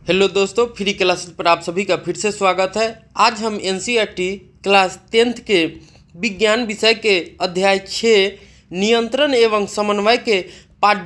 Hello दोस्तों, free classes पर आप सभी का फिर से स्वागत है। आज हम एनसीईआरटी क्लास 10th के विज्ञान विषय के अध्याय 6 नियंत्रण एवं समन्वय के पार्ट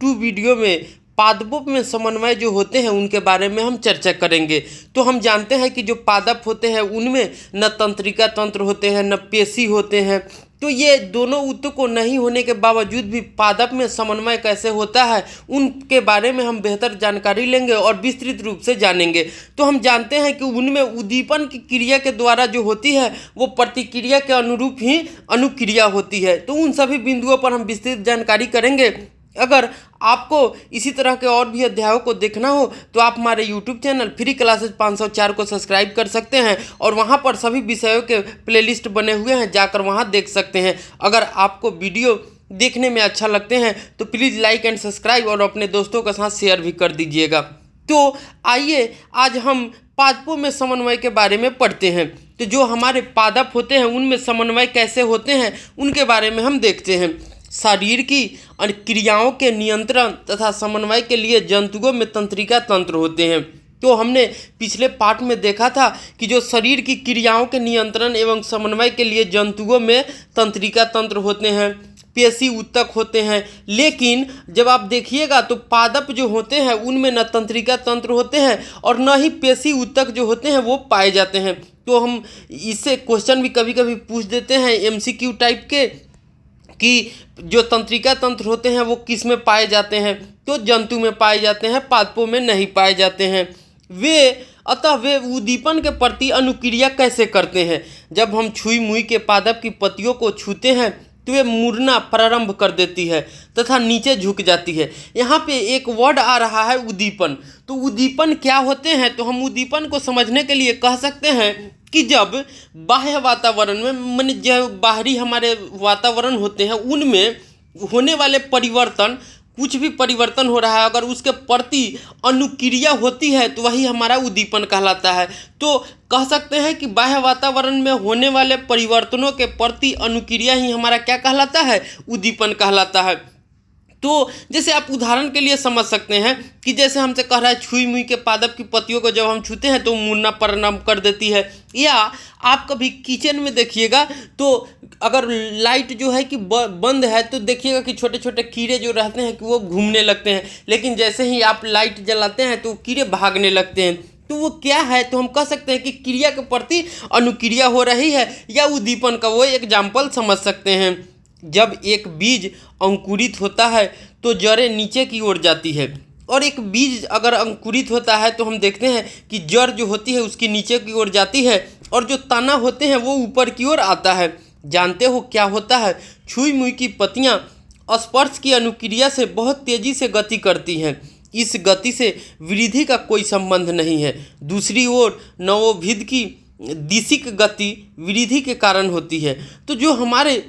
2 वीडियो में पादपों में समन्वय जो होते हैं उनके बारे में हम चर्चा करेंगे। तो हम जानते हैं कि जो पादप होते हैं उनमें न तंत्रिका तंत्र होते हैं न पेशी होते हैं। तो ये दोनों ऊतकों नहीं होने के बावजूद भी पादप में समन्वय कैसे होता है उनके बारे में हम बेहतर जानकारी लेंगे और विस्तृत रूप से जानेंगे। तो हम जानते हैं कि उनमें उद्दीपन की क्रिया के द्वारा जो होती है वो प्रतिक्रिया के अनुरूप ही अनुक्रिया होती है। तो उन सभी बिंदुओं पर हम विस्तृत जानकारी करेंगे। अगर आपको इसी तरह के और भी अध्यायों को देखना हो तो आप हमारे YouTube चैनल फ्री क्लासेस 504 को सब्सक्राइब कर सकते हैं और वहां पर सभी विषयों के प्लेलिस्ट बने हुए हैं, जाकर वहां देख सकते हैं। अगर आपको वीडियो देखने में अच्छा लगते हैं तो प्लीज़ लाइक एंड सब्सक्राइब और अपने दोस्तों के साथ शेयर भी कर दीजिएगा। तो आइए आज हम पादपों में समन्वय के बारे में पढ़ते हैं। तो जो हमारे पादप होते हैं उनमें समन्वय कैसे होते हैं उनके बारे में हम देखते हैं। शरीर की क्रियाओं के नियंत्रण तथा समन्वय के लिए जंतुओं में तंत्रिका तंत्र होते हैं। तो हमने पिछले पार्ट में देखा था कि जो शरीर की क्रियाओं के नियंत्रण एवं समन्वय के लिए जंतुओं में तंत्रिका तंत्र होते हैं, पेशी ऊतक होते हैं। लेकिन जब आप देखिएगा तो पादप जो होते हैं उनमें न तंत्रिका तंत्र होते हैं और न ही पेशी ऊतक जो होते हैं वो पाए जाते हैं। तो हम इससे क्वेश्चन भी कभी कभी पूछ देते हैं MCQ टाइप के कि जो तंत्रिका तंत्र होते हैं वो किस में पाए जाते हैं। तो जंतु में पाए जाते हैं, पादपों में नहीं पाए जाते हैं। वे उद्दीपन के प्रति अनुक्रिया कैसे करते हैं। जब हम छुई मुई के पादप की पत्तियों को छूते हैं तो वे मुड़ना प्रारंभ कर देती है तथा नीचे झुक जाती है। यहाँ पे एक वर्ड आ रहा है उद्दीपन। तो उद्दीपन क्या होते हैं, तो हम उद्दीपन को समझने के लिए कह सकते हैं कि जब बाह्य वातावरण में माने जो बाहरी हमारे वातावरण होते हैं उनमें होने वाले परिवर्तन, कुछ भी परिवर्तन हो रहा है अगर उसके प्रति अनुक्रिया होती है तो वही हमारा उद्दीपन कहलाता है। तो कह सकते हैं कि बाह्य वातावरण में होने वाले परिवर्तनों के प्रति अनुक्रिया ही हमारा क्या कहलाता है, उद्दीपन कहलाता है। तो जैसे आप उदाहरण के लिए समझ सकते हैं कि जैसे हमसे कह रहा है छुई मुई के पादप की पत्तियों को जब हम छूते हैं तो मुड़ना प्रारंभ कर देती है। या आप कभी किचन में देखिएगा तो अगर लाइट जो है कि बंद है तो देखिएगा कि छोटे छोटे कीड़े जो रहते हैं कि वो घूमने लगते हैं, लेकिन जैसे ही आप लाइट जलाते हैं तो कीड़े भागने लगते हैं। तो वो क्या है, तो हम कह सकते हैं कि क्रिया के प्रति अनुक्रिया हो रही है या उद्दीपन का वो एग्जाम्पल समझ सकते हैं। जब एक बीज अंकुरित होता है तो जड़ें नीचे की ओर जाती है और एक बीज अगर अंकुरित होता है तो हम देखते हैं कि जड़ जो होती है उसकी नीचे की ओर जाती है और जो तना होते हैं वो ऊपर की ओर आता है। जानते हो क्या होता है, छुई मुई की पत्तियां स्पर्श की अनुक्रिया से बहुत तेजी से गति करती हैं। इस गति से वृद्धि का कोई संबंध नहीं है। दूसरी ओर नवोभिद की दिशिक गति वृद्धि के कारण होती है। तो जो हमारे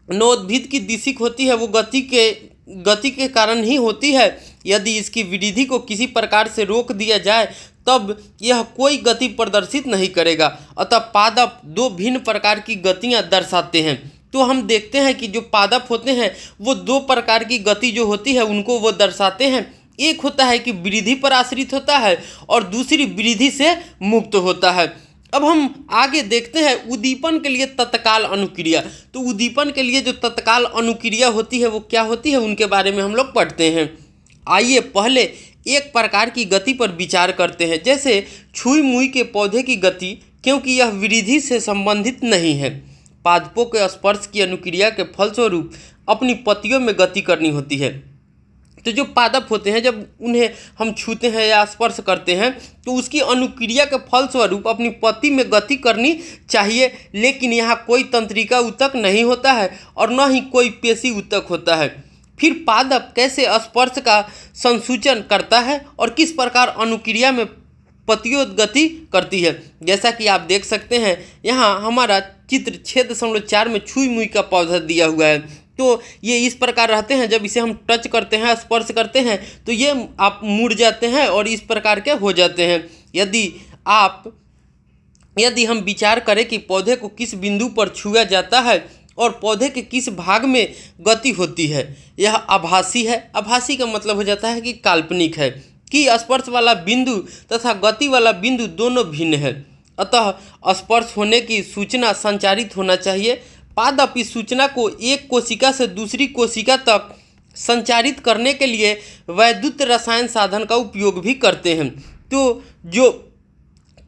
नवोद्भिद की दिशिक होती है वो गति के कारण ही होती है। यदि इसकी वृद्धि को किसी प्रकार से रोक दिया जाए तब यह कोई गति प्रदर्शित नहीं करेगा। अतः पादप दो भिन्न प्रकार की गतियां दर्शाते हैं। तो हम देखते हैं कि जो पादप होते हैं वो दो प्रकार की गति जो होती है उनको वो दर्शाते हैं। एक होता है कि वृद्धि पर आश्रित होता है और दूसरी वृद्धि से मुक्त होता है। अब हम आगे देखते हैं उद्दीपन के लिए तत्काल अनुक्रिया। तो उद्दीपन के लिए जो तत्काल अनुक्रिया होती है वो क्या होती है उनके बारे में हम लोग पढ़ते हैं। आइए पहले एक प्रकार की गति पर विचार करते हैं, जैसे छुई मुई के पौधे की गति, क्योंकि यह वृद्धि से संबंधित नहीं है। पादपों के स्पर्श की अनुक्रिया के फलस्वरूप अपनी पत्तियों में गति करनी होती है। तो जो पादप होते हैं जब उन्हें हम छूते हैं या स्पर्श करते हैं तो उसकी अनुक्रिया के फलस्वरूप अपनी पत्ती में गति करनी चाहिए, लेकिन यहाँ कोई तंत्रिका ऊतक नहीं होता है और न ही कोई पेशी ऊतक होता है। फिर पादप कैसे स्पर्श का संसूचन करता है और किस प्रकार अनुक्रिया में पत्तियों गति करती है। जैसा कि आप देख सकते हैं यहाँ हमारा चित्र 6.4 में छुई मुई का पौधा दिया हुआ है। तो ये इस प्रकार रहते हैं, जब इसे हम टच करते हैं, स्पर्श करते हैं तो ये आप मुड़ जाते हैं और इस प्रकार के हो जाते हैं। यदि हम विचार करें कि पौधे को किस बिंदु पर छुआ जाता है और पौधे के किस भाग में गति होती है, यह आभासी है। आभासी का मतलब हो जाता है कि काल्पनिक है। कि स्पर्श वाला बिंदु तथा गति वाला बिंदु दोनों भिन्न है, अतः स्पर्श होने की सूचना संचारित होना चाहिए। पादप इस सूचना को एक कोशिका से दूसरी कोशिका तक संचारित करने के लिए वैद्युत रसायन साधन का उपयोग भी करते हैं। तो जो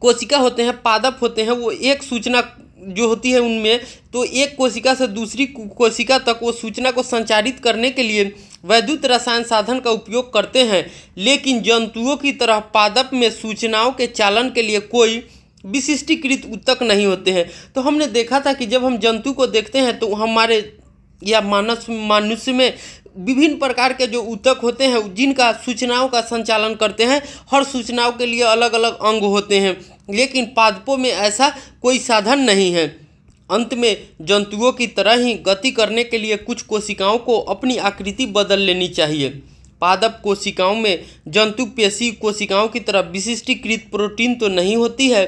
कोशिका होते हैं, पादप होते हैं, वो एक सूचना जो होती है उनमें, तो एक कोशिका से दूसरी कोशिका तक वो सूचना को संचारित करने के लिए वैद्युत रसायन साधन का उपयोग करते हैं। लेकिन जंतुओं की तरह पादप में सूचनाओं के चालन के लिए कोई विशिष्टीकृत ऊतक नहीं होते हैं। तो हमने देखा था कि जब हम जंतु को देखते हैं तो हमारे या मनुष्य में विभिन्न प्रकार के जो ऊतक होते हैं जिनका सूचनाओं का संचालन करते हैं। हर सूचनाओं के लिए अलग अलग अंग होते हैं, लेकिन पादपों में ऐसा कोई साधन नहीं है। अंत में जंतुओं की तरह ही गति करने के लिए कुछ कोशिकाओं को अपनी आकृति बदल लेनी चाहिए। पादप कोशिकाओं में जंतु पेशी कोशिकाओं की तरह विशिष्टीकृत प्रोटीन तो नहीं होती है,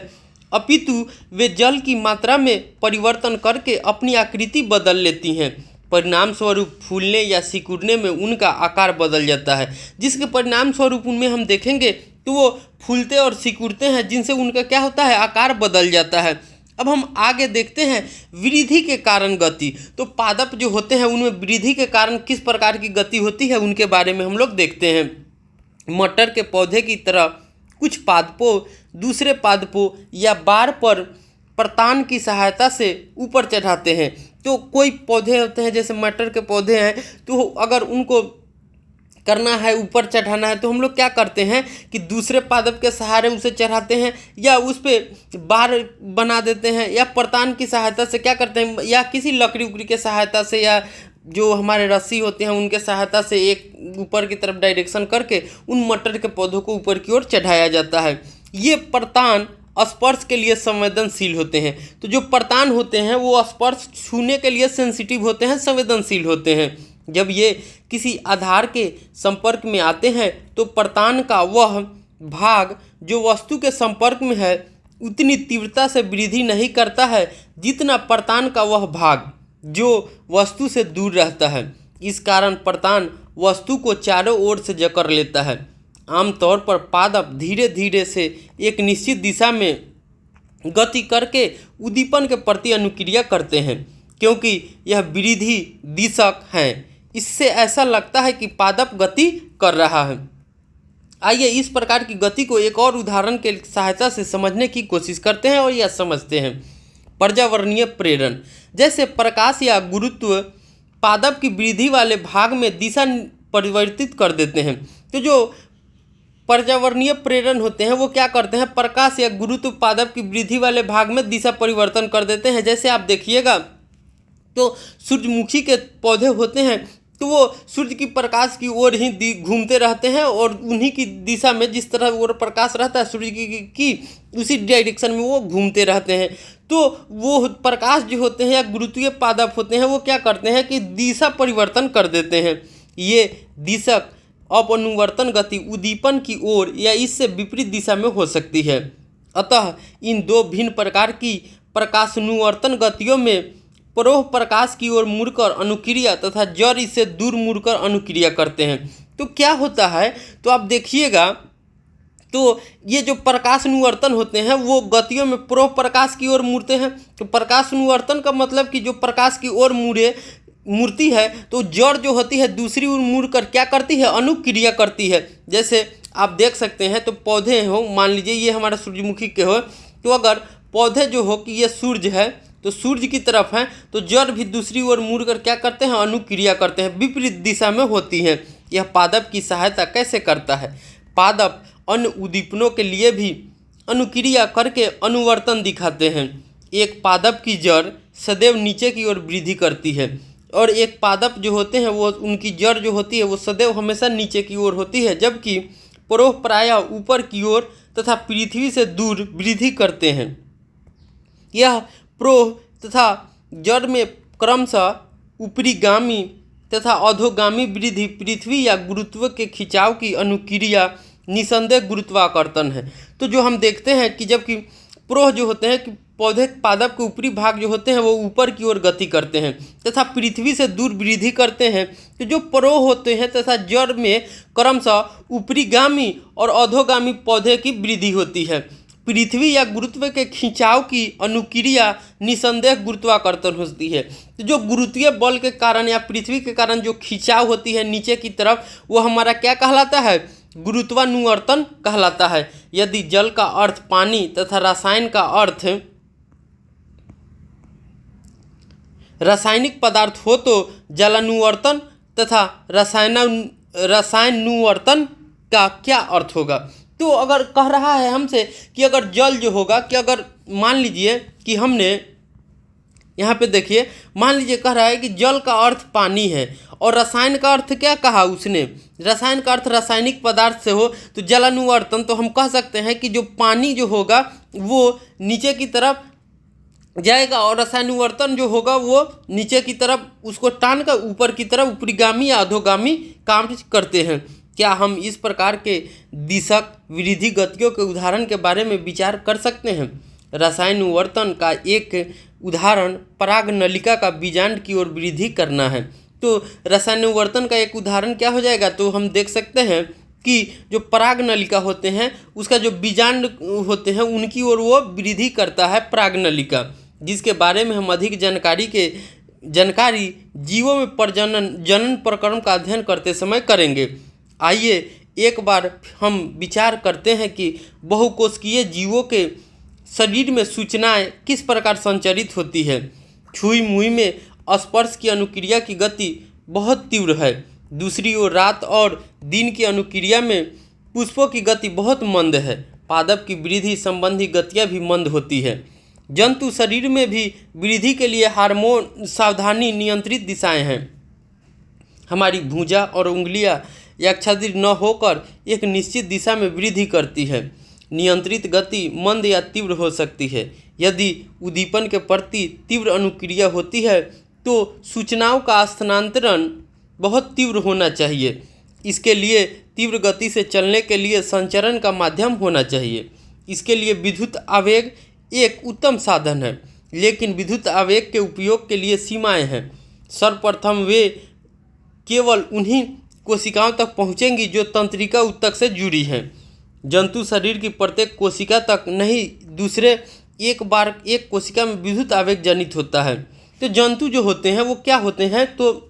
अपितु वे जल की मात्रा में परिवर्तन करके अपनी आकृति बदल लेती हैं। परिणाम स्वरूप फूलने या सिकुड़ने में उनका आकार बदल जाता है, जिसके परिणाम स्वरूप उनमें हम देखेंगे तो वो फूलते और सिकुड़ते हैं, जिनसे उनका क्या होता है, आकार बदल जाता है। अब हम आगे देखते हैं वृद्धि के कारण गति। तो पादप जो होते हैं उनमें वृद्धि के कारण किस प्रकार की गति होती है उनके बारे में हम लोग देखते हैं। मटर के पौधे की तरह कुछ पादपों दूसरे पादपों या बार पर परतान की सहायता से ऊपर चढ़ाते हैं। तो कोई पौधे होते हैं जैसे मटर के पौधे हैं, तो अगर उनको करना है, ऊपर चढ़ाना है, तो हम लोग क्या करते हैं कि दूसरे पादप के सहारे उसे चढ़ाते हैं या उस पर बार बना देते हैं, या परतान की सहायता से क्या करते हैं, या किसी लकड़ी उकड़ी के सहायता से, या जो हमारे रस्सी होते हैं उनके सहायता से एक ऊपर की तरफ डायरेक्शन करके उन मटर के पौधों को ऊपर की ओर चढ़ाया जाता है। ये परतान स्पर्श के लिए संवेदनशील होते हैं। तो जो परतान होते हैं वो स्पर्श छूने के लिए सेंसिटिव होते हैं, संवेदनशील होते हैं। जब ये किसी आधार के संपर्क में आते हैं तो परतान का वह भाग जो वस्तु के संपर्क में है उतनी तीव्रता से वृद्धि नहीं करता है जितना परतान का वह भाग जो वस्तु से दूर रहता है। इस कारण परतान वस्तु को चारों ओर से जकड़ लेता है। आमतौर पर पादप धीरे धीरे से एक निश्चित दिशा में गति करके उद्दीपन के प्रति अनुक्रिया करते हैं, क्योंकि यह वृद्धि दिशक हैं। इससे ऐसा लगता है कि पादप गति कर रहा है। आइए इस प्रकार की गति को एक और उदाहरण के सहायता से समझने की कोशिश करते हैं और यह समझते हैं। पर्यावरणीय प्रेरण, जैसे प्रकाश या गुरुत्व पादप की वृद्धि वाले भाग में दिशा परिवर्तित कर देते हैं। तो जो पर्यावरणीय प्रेरण होते हैं वो क्या करते हैं, प्रकाश या गुरुत्व पादप की वृद्धि वाले भाग में दिशा परिवर्तन कर देते हैं। जैसे आप देखिएगा तो सूरजमुखी के पौधे होते हैं तो वो सूर्य की प्रकाश की ओर ही घूमते रहते हैं और उन्हीं की दिशा में जिस तरह वो प्रकाश रहता है सूर्य की उसी डायरेक्शन में वो घूमते रहते हैं। तो वो प्रकाश जो होते हैं या गुरुत्वीय पादप होते हैं वो क्या करते हैं कि दिशा परिवर्तन कर देते हैं। ये दिशक अपनुवर्तन गति उद्दीपन की ओर या इससे विपरीत दिशा में हो सकती है। अतः इन दो भिन्न प्रकार की प्रकाशानुवर्तन गतियों में परोह प्रकाश की ओर मुड़कर अनुक्रिया तथा जड़ इससे दूर मुड़कर अनुक्रिया करते हैं। तो क्या होता है, तो आप देखिएगा तो ये जो प्रकाशानुवर्तन होते हैं वो गतियों में परोह प्रकाश की ओर मुड़ते हैं। तो प्रकाशानुवर्तन का मतलब कि जो प्रकाश की ओर मुड़ती है तो जड़ जो होती है दूसरी ओर मुड़कर क्या करती है, अनुक्रिया करती है। जैसे आप देख सकते हैं तो पौधे हो, मान लीजिए ये हमारा सूरजमुखी के हो, तो अगर पौधे जो हो कि ये सूर्य है तो सूर्य की तरफ है तो जड़ भी दूसरी ओर मुड़कर क्या करते हैं, अनुक्रिया करते हैं, विपरीत दिशा में होती है। यह पादप की सहायता कैसे करता है, पादप अन्य उद्दीपनों के लिए भी अनुक्रिया करके अनुवर्तन दिखाते हैं। एक पादप की जड़ सदैव नीचे की ओर वृद्धि करती है और एक पादप जो होते हैं वो उनकी जड़ जो होती है वो सदैव हमेशा नीचे की ओर होती है, जबकि परोह प्रायः ऊपर की ओर तथा पृथ्वी से दूर वृद्धि करते हैं। यह प्रोह तथा जड़ में क्रमशः ऊपरीगामी तथा अधोगामी वृद्धि पृथ्वी या गुरुत्व के खिंचाव की अनुक्रिया निसंदेह गुरुत्वाकर्षण है। तो जो हम देखते हैं कि जबकि प्रोह जो होते हैं कि पौधे पादप के ऊपरी भाग जो होते हैं वो ऊपर की ओर गति करते हैं तथा पृथ्वी से दूर वृद्धि करते हैं, तो जो परो होते हैं तथा जड़ में क्रमशः ऊपरीगामी और अधोगामी पौधे की वृद्धि होती है। पृथ्वी या गुरुत्व के खिंचाव की अनुक्रिया निसंदेह गुरुत्वाकर्षण होती है। तो जो गुरुत्वीय बल के कारण या पृथ्वी के कारण जो खिंचाव होती है नीचे की तरफ, वो हमारा क्या कहलाता है? गुरुत्वानुवर्तन कहलाता है। यदि जल का अर्थ पानी तथा रासायनिक पदार्थ हो तो जलानुवर्तन तथा रसायनुवर्तन का क्या अर्थ होगा? तो अगर कह रहा है हमसे कि अगर जल जो होगा, कि अगर मान लीजिए कि हमने यहाँ पे देखिए, मान लीजिए कह रहा है कि जल का अर्थ पानी है और रसायन का अर्थ क्या कहा उसने? रसायन का अर्थ रासायनिक पदार्थ से हो, तो जलानुवर्तन, तो हम कह सकते हैं कि जो पानी जो होगा वो नीचे की तरफ जाएगा और रसायनुवर्तन जो होगा वो नीचे की तरफ उसको टान कर ऊपर की तरफ ऊपरीगामी या अधोगामी काम करते हैं। क्या हम इस प्रकार के दिशक वृद्धि गतियों के उदाहरण के बारे में विचार कर सकते हैं? रसायनुवर्तन का एक उदाहरण पराग नलिका का बीजांड की ओर वृद्धि करना है। तो रसायनुवर्तन का एक उदाहरण क्या हो जाएगा? तो हम देख सकते हैं कि जो पराग नलिका होते हैं उसका जो बीजांड होते हैं उनकी ओर वो वृद्धि करता है पराग नलिका, जिसके बारे में हम अधिक जानकारी जीवों में जनन प्रक्रम का अध्ययन करते समय करेंगे। आइए एक बार हम विचार करते हैं कि बहुकोशिकीय जीवों के शरीर में सूचनाएं किस प्रकार संचरित होती है। छुई मुई में स्पर्श की अनुक्रिया की गति बहुत तीव्र है। दूसरी ओर रात और दिन की अनुक्रिया में पुष्पों की गति बहुत मंद है। पादप की वृद्धि संबंधी गतियाँ भी मंद होती है। जंतु शरीर में भी वृद्धि के लिए हार्मोन सावधानी नियंत्रित दिशाएं हैं। हमारी भुजा और उंगलियां याच्छादित न होकर एक निश्चित दिशा में वृद्धि करती है। नियंत्रित गति मंद या तीव्र हो सकती है। यदि उद्दीपन के प्रति तीव्र अनुक्रिया होती है तो सूचनाओं का स्थानांतरण बहुत तीव्र होना चाहिए। इसके लिए तीव्र गति से चलने के लिए संचरण का माध्यम होना चाहिए। इसके लिए विद्युत आवेग एक उत्तम साधन है, लेकिन विद्युत आवेग के उपयोग के लिए सीमाएं हैं। सर्वप्रथम वे केवल उन्हीं कोशिकाओं तक पहुँचेंगी जो तंत्रिका ऊतक से जुड़ी हैं। जंतु शरीर की प्रत्येक कोशिका तक नहीं, दूसरे एक बार एक कोशिका में विद्युत आवेग जनित होता है। तो जंतु जो होते हैं वो क्या होते हैं? तो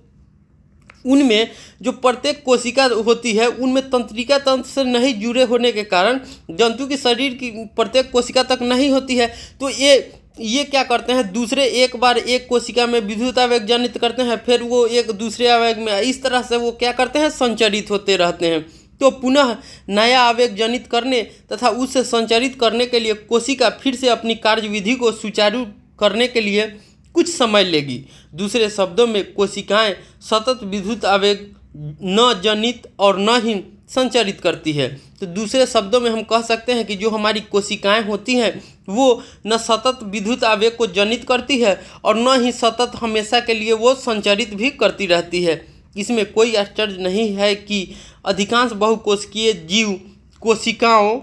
उनमें जो प्रत्येक कोशिका होती है उनमें तंत्रिका तंत्र से नहीं जुड़े होने के कारण जंतु के शरीर की प्रत्येक कोशिका तक नहीं होती है। तो ये क्या करते हैं? दूसरे एक बार एक कोशिका में विद्युत आवेग जनित करते हैं, फिर वो एक दूसरे आवेग में, इस तरह से वो क्या करते हैं? संचरित होते रहते हैं। तो पुनः नया आवेग जनित करने तथा उससे संचरित करने के लिए कोशिका फिर से अपनी कार्यविधि को सुचारू करने के लिए कुछ समय लेगी। दूसरे शब्दों में कोशिकाएं सतत विद्युत आवेग न जनित और न ही संचरित करती है। तो दूसरे शब्दों में हम कह सकते हैं कि जो हमारी कोशिकाएं होती हैं वो न सतत विद्युत आवेग को जनित करती है और न ही सतत हमेशा के लिए वो संचरित भी करती रहती है। इसमें कोई आश्चर्य नहीं है कि अधिकांश बहुकोशिकीय जीव कोशिकाओं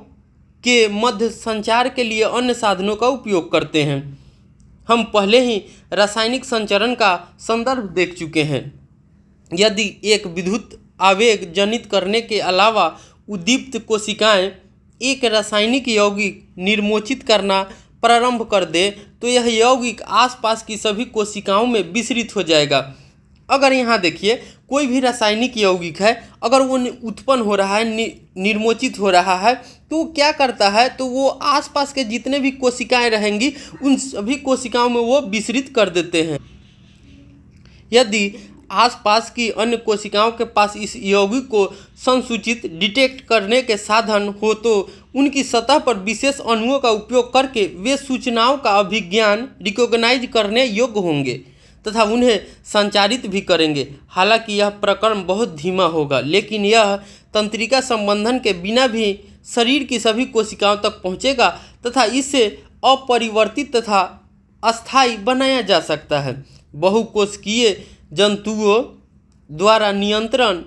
के मध्य संचार के लिए अन्य साधनों का उपयोग करते हैं। हम पहले ही रासायनिक संचरण का संदर्भ देख चुके हैं। यदि एक विद्युत आवेग जनित करने के अलावा उद्दीप्त कोशिकाएं एक रासायनिक यौगिक निर्मोचित करना प्रारंभ कर दे तो यह यौगिक आसपास की सभी कोशिकाओं में विसरित हो जाएगा। अगर यहाँ देखिए कोई भी रासायनिक यौगिक है, अगर वो उत्पन्न हो रहा है, निर्मोचित हो रहा है, तो क्या करता है? तो वो आसपास के जितने भी कोशिकाएं रहेंगी उन सभी कोशिकाओं में वो विसरित कर देते हैं। यदि आसपास की अन्य कोशिकाओं के पास इस यौगिक को संसूचित डिटेक्ट करने के साधन हो तो उनकी सतह पर विशेष अणुओं का उपयोग करके वे सूचनाओं का अभिज्ञान रिकॉग्नाइज करने योग्य होंगे तथा उन्हें संचारित भी करेंगे। हालांकि यह प्रक्रम बहुत धीमा होगा, लेकिन यह तंत्रिका संबंधन के बिना भी शरीर की सभी कोशिकाओं तक पहुंचेगा तथा इसे अपरिवर्तित तथा अस्थायी बनाया जा सकता है। बहुकोशिकीय जंतुओं द्वारा नियंत्रण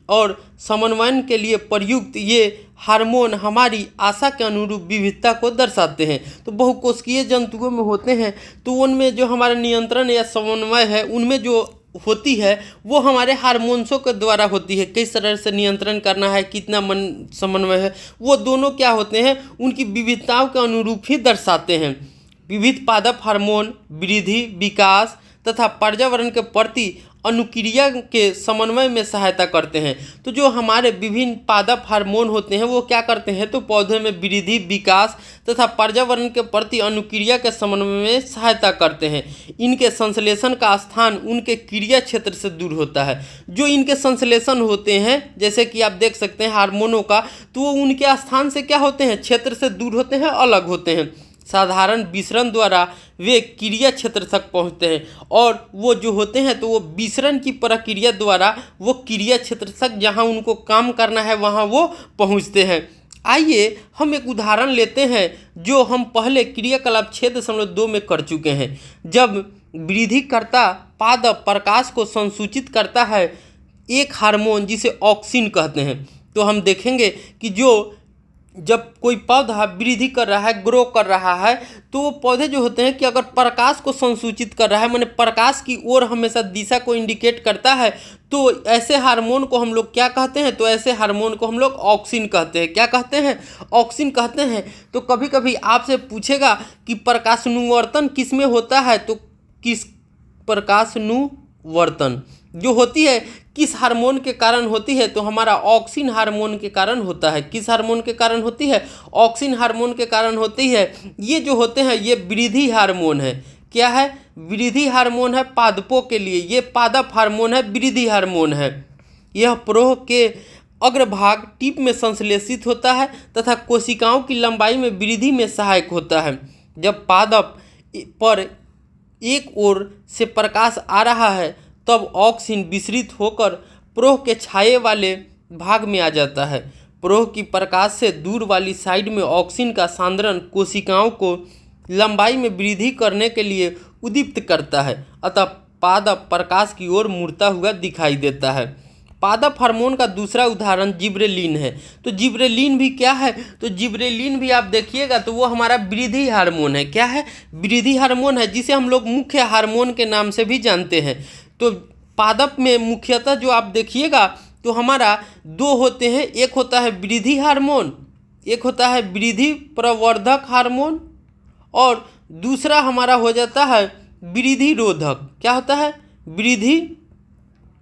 और समन्वयन के लिए प्रयुक्त ये हार्मोन हमारी आशा के अनुरूप विविधता को दर्शाते हैं। तो बहुकोशिकीय जंतुओं में होते हैं तो उनमें जो हमारा नियंत्रण या समन्वय है उनमें जो होती है वो हमारे हार्मोन्सों के द्वारा होती है। किस तरह से नियंत्रण करना है, कितना मन समन्वय है, वो दोनों क्या होते हैं, उनकी विविधताओं के अनुरूप ही दर्शाते हैं। विविध पादप हार्मोन वृद्धि, विकास तथा पर्यावरण के प्रति अनुक्रिया के समन्वय में सहायता करते हैं। तो जो हमारे विभिन्न पादप हार्मोन होते हैं वो क्या करते हैं, तो पौधे में वृद्धि, विकास तथा पर्यावरण के प्रति अनुक्रिया के समन्वय में सहायता करते हैं। इनके संश्लेषण का स्थान उनके क्रिया क्षेत्र से दूर होता है। जो इनके संश्लेषण होते हैं, जैसे कि आप देख सकते हैं हार्मोनों का, तो वो उनके स्थान से क्या होते हैं, क्षेत्र से दूर होते हैं, अलग होते हैं। साधारण विसरण द्वारा वे क्रिया क्षेत्र तक पहुंचते हैं, और वो जो होते हैं तो वो विसरण की प्रक्रिया द्वारा वो क्रिया क्षेत्र तक जहां उनको काम करना है वहां वो पहुंचते हैं। आइए हम एक उदाहरण लेते हैं जो हम पहले क्रियाकलाप 6.2 में कर चुके हैं। जब वृद्धिकर्ता पादप प्रकाश को संसूचित करता है एक हार्मोन जिसे ऑक्सिन कहते हैं, तो हम देखेंगे कि जब कोई पौधा वृद्धि कर रहा है, ग्रो कर रहा है, तो वो पौधे जो होते हैं कि अगर प्रकाश को संसूचित कर रहा है, माने प्रकाश की ओर हमेशा दिशा को इंडिकेट करता है, तो ऐसे हार्मोन को हम लोग क्या कहते हैं, तो ऐसे हार्मोन को हम लोग ऑक्सिन कहते हैं। क्या कहते हैं, ऑक्सिन कहते हैं। तो कभी कभी आपसे पूछेगा कि प्रकाशानुवर्तन किस में होता है, तो किस प्रकाशानुवर्तन जो होती है किस हार्मोन के कारण होती है, तो हमारा ऑक्सिन हार्मोन के कारण होता है। किस हार्मोन के कारण होती है, ऑक्सिन हार्मोन के कारण होती है। ये जो होते हैं ये वृद्धि हार्मोन है। क्या है, वृद्धि हार्मोन है पादपों के लिए। ये पादप हार्मोन है, वृद्धि हार्मोन है। यह प्रोह के अग्रभाग टिप में संश्लेषित होता है तथा कोशिकाओं की लंबाई में वृद्धि में सहायक होता है। जब पादप पर एक ओर से प्रकाश आ रहा है तब ऑक्सिन विसरित होकर प्रोह के छाये वाले भाग में आ जाता है। प्रोह की प्रकाश से दूर वाली साइड में ऑक्सिन का सांद्रण कोशिकाओं को लंबाई में वृद्धि करने के लिए उद्दीप्त करता है, अतः पादप प्रकाश की ओर मुड़ता हुआ दिखाई देता है। पादप हार्मोन का दूसरा उदाहरण जिब्रेलिन है। तो जिब्रेलिन भी क्या है, तो जिब्रेलिन भी आप देखिएगा तो वो हमारा वृद्धि हार्मोन है। क्या है, वृद्धि हार्मोन है, जिसे हम लोग मुख्य हार्मोन के नाम से भी जानते हैं। तो पादप में मुख्यतः जो आप देखिएगा तो हमारा दो होते हैं, एक होता है वृद्धि हार्मोन, एक होता है वृद्धि प्रवर्धक हार्मोन, और दूसरा हमारा हो जाता है वृद्धि रोधक। क्या होता है, वृद्धि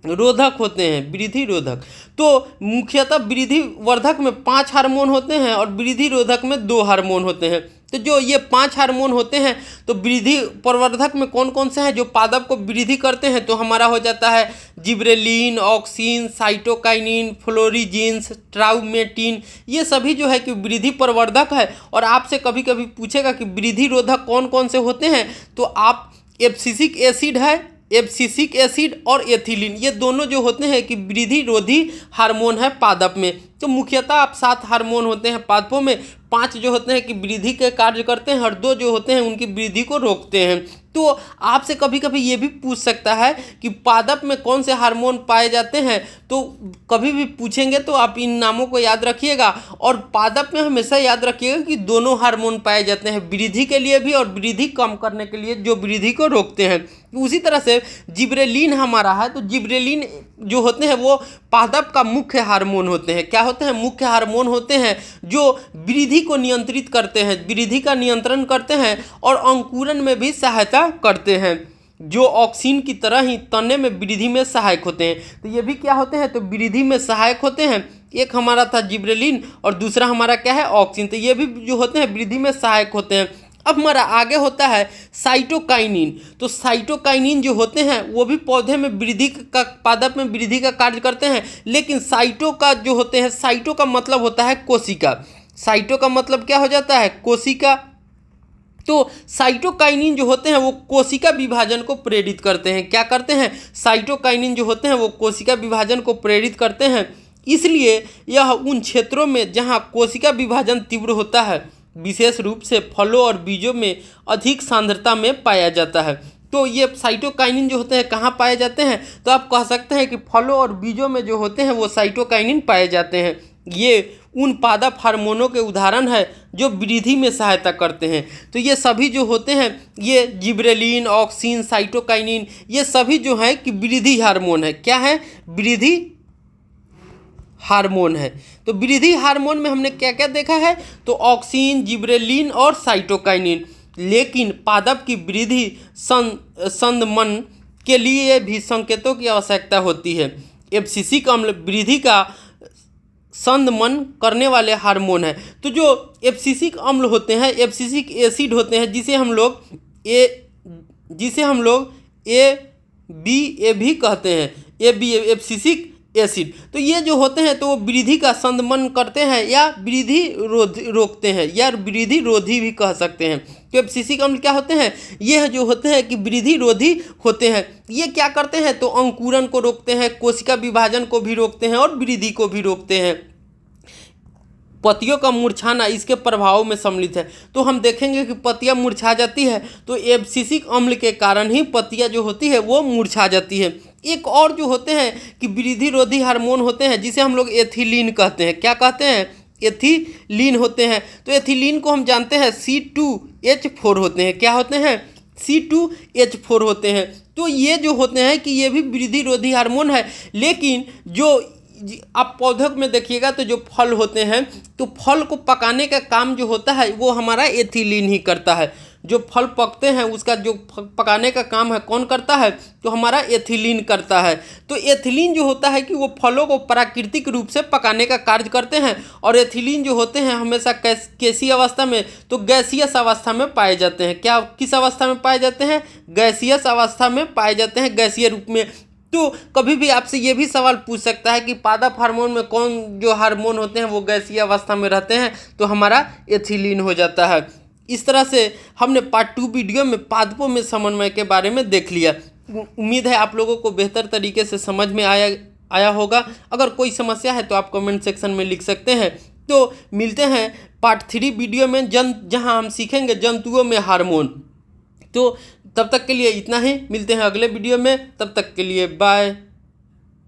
रोधक होते हैं, वृद्धि रोधक। तो मुख्यतः वृद्धि वर्धक में 5 हार्मोन होते हैं और वृद्धि रोधक में 2 हार्मोन होते हैं। तो जो ये 5 हार्मोन होते हैं, तो वृद्धि प्रवर्धक में कौन कौन से हैं जो पादप को वृद्धि करते हैं, तो हमारा हो जाता है जिब्रेलिन, ऑक्सिन, साइटोकाइनिन, फ्लोरिजीन्स, ट्राउमेटिन। ये सभी जो है कि वृद्धि प्रवर्धक है। और आपसे कभी कभी पूछेगा कि वृद्धि रोधक कौन कौन से होते हैं, तो आप एब्सिसिक एसिड है, एब्सिसिक एसिड और एथिलीन, ये दोनों जो होते हैं कि वृद्धि रोधी हार्मोन है पादप में। तो मुख्यतः आप 7 हार्मोन होते हैं पादपों में, 5 जो होते हैं कि वृद्धि के कार्य करते हैं और 2 जो होते हैं उनकी वृद्धि को रोकते हैं। तो आपसे कभी कभी ये भी पूछ सकता है कि पादप में कौन से हार्मोन पाए जाते हैं, तो कभी भी पूछेंगे तो आप इन नामों को याद रखिएगा। और पादप में हमेशा याद रखिएगा कि दोनों हार्मोन पाए जाते हैं, वृद्धि के लिए भी और वृद्धि कम करने के लिए, जो वृद्धि को रोकते हैं। उसी तरह से जिब्रेलिन हमारा है, तो जिब्रेलिन जो होते हैं वो पादप का मुख्य हार्मोन होते हैं। क्या होते हैं, मुख्य हार्मोन होते हैं जो वृद्धि को नियंत्रित करते हैं, वृद्धि का नियंत्रण करते हैं और अंकुरन में भी सहायता करते हैं, जो ऑक्सिन की तरह ही तने में वृद्धि में सहायक होते हैं। तो ये भी क्या होते हैं, तो वृद्धि में सहायक होते हैं। एक हमारा था जिब्रेलिन और दूसरा हमारा क्या है, ऑक्सिन। तो ये भी जो होते हैं वृद्धि में सहायक होते हैं। अब हमारा आगे होता है साइटोकाइनिन। तो साइटोकाइनिन जो होते हैं वो भी पौधे में वृद्धि का, पादप में वृद्धि का कार्य करते हैं, लेकिन साइटो का जो होते हैं, साइटो का मतलब होता है कोशिका। साइटो का मतलब क्या हो जाता है, कोशिका। तो साइटोकाइनिन जो होते हैं वो कोशिका विभाजन को प्रेरित करते हैं। क्या करते हैं, साइटोकाइनिन जो होते हैं वो कोशिका विभाजन को प्रेरित करते हैं। इसलिए यह उन क्षेत्रों में जहाँ कोशिका विभाजन तीव्र होता है, विशेष रूप से फलों और बीजों में अधिक सांद्रता में पाया जाता है। तो ये साइटोकाइनिन जो होते हैं कहाँ पाए जाते हैं, तो आप कह सकते हैं कि फलों और बीजों में जो होते हैं वो साइटोकाइनिन पाए जाते हैं। ये उन पादप हार्मोनों के उदाहरण है जो वृद्धि में सहायता करते हैं। तो ये सभी जो होते हैं ये जिबरेलिन, ऑक्सिन, साइटोकाइनिन, ये सभी जो है कि वृद्धि हार्मोन है। क्या है? वृद्धि हार्मोन है। तो वृद्धि हार्मोन में हमने क्या क्या देखा है? तो ऑक्सिन, जिबरेलिन और साइटोकाइनिन। लेकिन पादप की वृद्धि संदमन के लिए भी संकेतों की आवश्यकता होती है। एब्सिसिक अम्ल वृद्धि का संदमन करने वाले हार्मोन है। तो जो एब्सिसिक अम्ल होते हैं, एब्सिसिक एसिड होते हैं, जिसे हम लोग ए भी कहते हैं, एब्सिसिक एसिड। तो ये जो होते हैं तो वो वृद्धि का संदमन करते हैं या वृद्धि रोकते हैं या वृद्धि रोधी भी कह सकते हैं। तो एब्सिसिक अम्ल क्या होते हैं? ये जो होते हैं कि वृद्धि रोधी होते हैं। ये क्या करते हैं? तो अंकुरन को रोकते हैं, कोशिका विभाजन को भी रोकते हैं और वृद्धि को भी रोकते हैं। पत्तियों का मुरझाना इसके प्रभाव में सम्मिलित है। तो हम देखेंगे कि पत्तियां मुरझा जाती है तो एब्सिसिक अम्ल के कारण ही पत्तियां जो होती है वो मुरझा जाती है। एक और जो होते हैं कि वृद्धि रोधी हार्मोन होते हैं जिसे हम लोग एथिलीन कहते हैं। क्या कहते हैं? एथिलीन होते हैं। तो एथिलीन को हम जानते हैं C2H4 होते हैं। क्या होते हैं? C2H4 होते हैं। तो ये जो होते हैं कि ये भी वृद्धि रोधी हार्मोन है। लेकिन जो आप पौधों में देखिएगा तो जो फल होते हैं तो फल को पकाने का काम जो होता है वो हमारा एथिलीन ही करता है। जो फल पकते हैं उसका जो पकाने का काम है कौन करता है? तो हमारा एथिलीन करता है। तो एथिलीन जो होता है कि वो फलों को प्राकृतिक रूप से पकाने का कार्य करते हैं। और एथिलीन जो होते हैं हमेशा कैसी अवस्था में? तो गैसियस अवस्था में पाए जाते हैं। क्या, किस अवस्था में पाए जाते हैं? गैसियस अवस्था में पाए जाते हैं, गैसीय रूप में। तो कभी भी आपसे ये भी सवाल पूछ सकता है कि पादप हार्मोन में कौन जो हार्मोन होते हैं वो गैसीय अवस्था में रहते हैं? तो हमारा एथिलीन हो जाता है। इस तरह से हमने पार्ट 2 वीडियो में पादपों में समन्वय के बारे में देख लिया। उम्मीद है आप लोगों को बेहतर तरीके से समझ में आया होगा। अगर कोई समस्या है तो आप कमेंट सेक्शन में लिख सकते हैं। तो मिलते हैं पार्ट 3 वीडियो में जहां हम सीखेंगे जंतुओं में हार्मोन। तो तब तक के लिए इतना ही, मिलते हैं अगले वीडियो में। तब तक के लिए बाय।